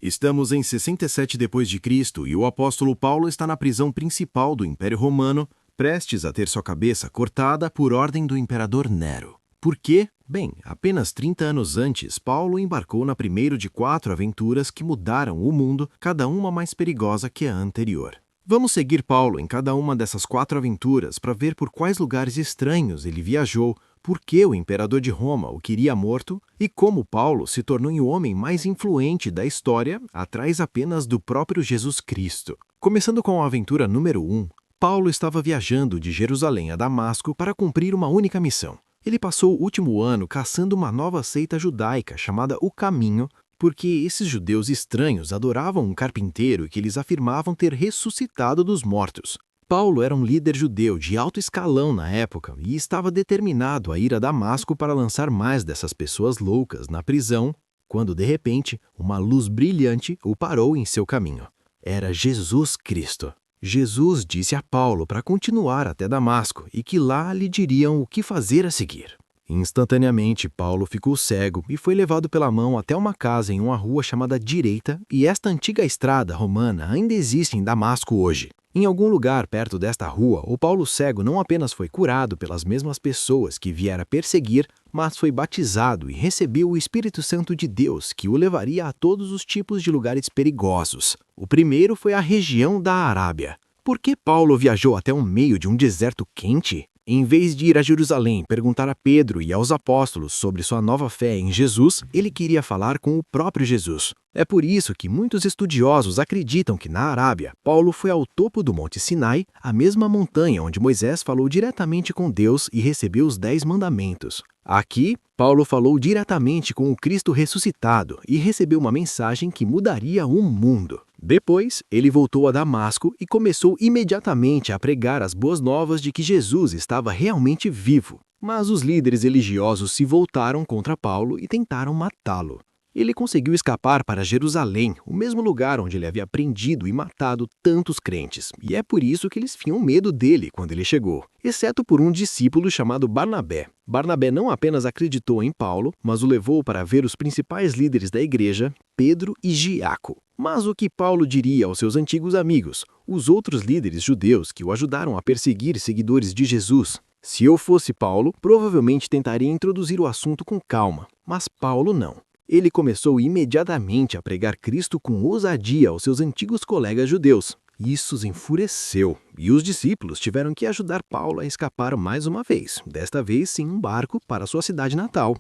Estamos em 67 d.C. e o apóstolo Paulo está na prisão principal do Império Romano, prestes a ter sua cabeça cortada por ordem do imperador Nero. Por quê? Bem, apenas 30 anos antes, Paulo embarcou na primeira de 4 aventuras que mudaram o mundo, cada uma mais perigosa que a anterior. Vamos seguir Paulo em cada uma dessas 4 aventuras para ver por quais lugares estranhos ele viajou, por que o imperador de Roma o queria morto e como Paulo se tornou o homem mais influente da história, atrás apenas do próprio Jesus Cristo. Começando com a aventura número 1, Paulo estava viajando de Jerusalém a Damasco para cumprir uma única missão. Ele passou o último ano caçando uma nova seita judaica chamada O Caminho, porque esses judeus estranhos adoravam um carpinteiro que eles afirmavam ter ressuscitado dos mortos. Paulo era um líder judeu de alto escalão na época e estava determinado a ir a Damasco para lançar mais dessas pessoas loucas na prisão, quando de repente uma luz brilhante o parou em seu caminho. Era Jesus Cristo. Jesus disse a Paulo para continuar até Damasco e que lá lhe diriam o que fazer a seguir. Instantaneamente, Paulo ficou cego e foi levado pela mão até uma casa em uma rua chamada Direita, e esta antiga estrada romana ainda existe em Damasco hoje. Em algum lugar perto desta rua, o Paulo cego não apenas foi curado pelas mesmas pessoas que viera perseguir, mas foi batizado e recebeu o Espírito Santo de Deus, que o levaria a todos os tipos de lugares perigosos. O primeiro foi a região da Arábia. Por que Paulo viajou até o meio de um deserto quente? Em vez de ir a Jerusalém perguntar a Pedro e aos apóstolos sobre sua nova fé em Jesus, ele queria falar com o próprio Jesus. É por isso que muitos estudiosos acreditam que na Arábia, Paulo foi ao topo do Monte Sinai, a mesma montanha onde Moisés falou diretamente com Deus e recebeu os 10 mandamentos. Aqui, Paulo falou diretamente com o Cristo ressuscitado e recebeu uma mensagem que mudaria o mundo. Depois, ele voltou a Damasco e começou imediatamente a pregar as boas novas de que Jesus estava realmente vivo. Mas os líderes religiosos se voltaram contra Paulo e tentaram matá-lo. Ele conseguiu escapar para Jerusalém, o mesmo lugar onde ele havia prendido e matado tantos crentes, e é por isso que eles tinham medo dele quando ele chegou, exceto por um discípulo chamado Barnabé. Barnabé não apenas acreditou em Paulo, mas o levou para ver os principais líderes da igreja, Pedro e Giaco. Mas o que Paulo diria aos seus antigos amigos, os outros líderes judeus que o ajudaram a perseguir seguidores de Jesus? Se eu fosse Paulo, provavelmente tentaria introduzir o assunto com calma, mas Paulo não. Ele começou imediatamente a pregar Cristo com ousadia aos seus antigos colegas judeus. Isso os enfureceu, e os discípulos tiveram que ajudar Paulo a escapar mais uma vez, desta vez em um barco para sua cidade natal,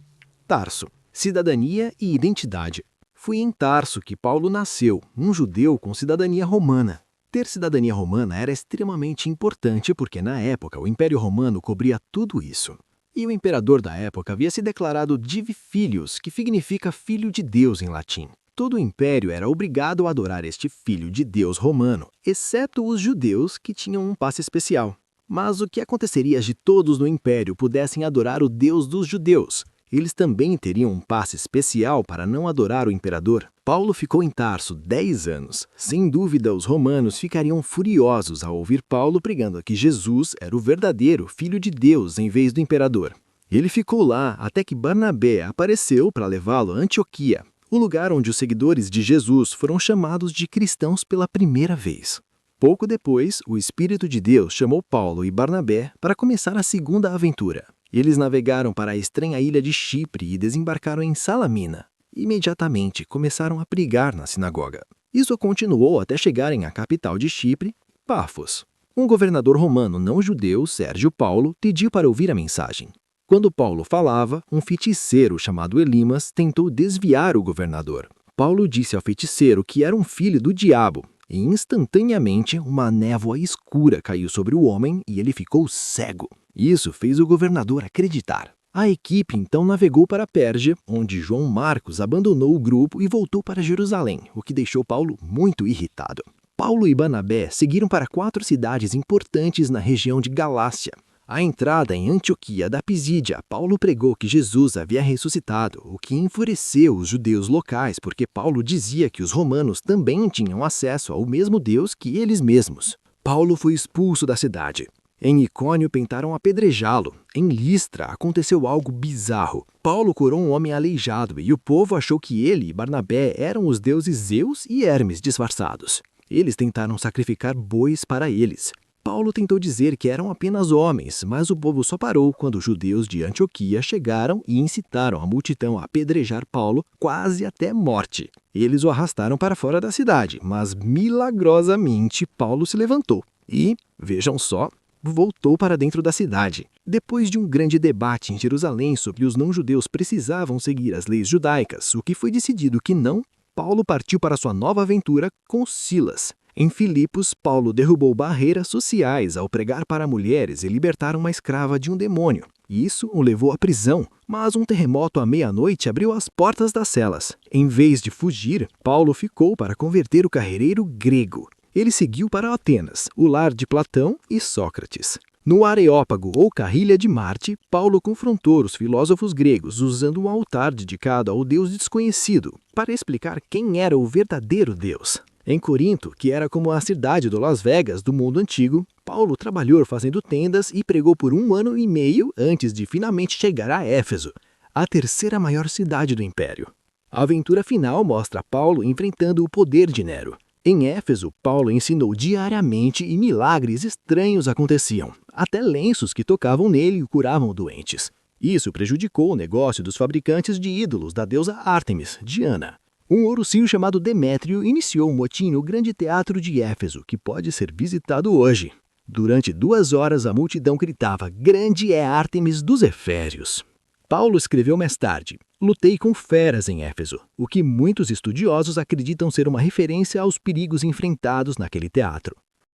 Tarso. Cidadania e identidade. Foi em Tarso que Paulo nasceu, um judeu com cidadania romana. Ter cidadania romana era extremamente importante porque, na época, o Império Romano cobria tudo isso. E o imperador da época havia se declarado Divi Filius, que significa Filho de Deus em latim. Todo o império era obrigado a adorar este Filho de Deus romano, exceto os judeus que tinham um passe especial. Mas o que aconteceria se todos no império pudessem adorar o Deus dos judeus? Eles também teriam um passe especial para não adorar o imperador. Paulo ficou em Tarso 10 anos. Sem dúvida, os romanos ficariam furiosos ao ouvir Paulo pregando que Jesus era o verdadeiro Filho de Deus em vez do imperador. Ele ficou lá até que Barnabé apareceu para levá-lo a Antioquia, o lugar onde os seguidores de Jesus foram chamados de cristãos pela primeira vez. Pouco depois, o Espírito de Deus chamou Paulo e Barnabé para começar a segunda aventura. Eles navegaram para a estranha ilha de Chipre e desembarcaram em Salamina. Imediatamente começaram a pregar na sinagoga. Isso continuou até chegarem à capital de Chipre, Pafos. Um governador romano não judeu, Sérgio Paulo, pediu para ouvir a mensagem. Quando Paulo falava, um feiticeiro chamado Elimas tentou desviar o governador. Paulo disse ao feiticeiro que era um filho do diabo, e instantaneamente uma névoa escura caiu sobre o homem e ele ficou cego. Isso fez o governador acreditar. A equipe então navegou para a Pérgia, onde João Marcos abandonou o grupo e voltou para Jerusalém, o que deixou Paulo muito irritado. Paulo e Barnabé seguiram para 4 cidades importantes na região de Galácia. À entrada em Antioquia da Pisídia, Paulo pregou que Jesus havia ressuscitado, o que enfureceu os judeus locais porque Paulo dizia que os romanos também tinham acesso ao mesmo Deus que eles mesmos. Paulo foi expulso da cidade. Em Icônio tentaram apedrejá-lo. Em Listra aconteceu algo bizarro. Paulo curou um homem aleijado e o povo achou que ele e Barnabé eram os deuses Zeus e Hermes disfarçados. Eles tentaram sacrificar bois para eles. Paulo tentou dizer que eram apenas homens, mas o povo só parou quando os judeus de Antioquia chegaram e incitaram a multidão a apedrejar Paulo quase até morte. Eles o arrastaram para fora da cidade, mas milagrosamente Paulo se levantou e, vejam só, voltou para dentro da cidade. Depois de um grande debate em Jerusalém sobre os não-judeus precisavam seguir as leis judaicas, o que foi decidido que não, Paulo partiu para sua nova aventura com Silas. Em Filipos, Paulo derrubou barreiras sociais ao pregar para mulheres e libertar uma escrava de um demônio. Isso o levou à prisão, mas um terremoto à meia-noite abriu as portas das celas. Em vez de fugir, Paulo ficou para converter o carreireiro grego. Ele seguiu para Atenas, o lar de Platão e Sócrates. No Areópago ou Carrilha de Marte, Paulo confrontou os filósofos gregos usando um altar dedicado ao Deus desconhecido para explicar quem era o verdadeiro Deus. Em Corinto, que era como a cidade do Las Vegas do mundo antigo, Paulo trabalhou fazendo tendas e pregou por 1 ano e meio antes de finalmente chegar a Éfeso, a terceira maior cidade do Império. A aventura final mostra Paulo enfrentando o poder de Nero. Em Éfeso, Paulo ensinou diariamente e milagres estranhos aconteciam. Até lenços que tocavam nele o curavam doentes. Isso prejudicou o negócio dos fabricantes de ídolos da deusa Ártemis, Diana. Um ouriço chamado Demétrio iniciou um motim no grande teatro de Éfeso, que pode ser visitado hoje. Durante 2 horas a multidão gritava: "Grande é Ártemis dos Efésios!" Paulo escreveu mais tarde: "Lutei com feras em Éfeso", o que muitos estudiosos acreditam ser uma referência aos perigos enfrentados naquele teatro.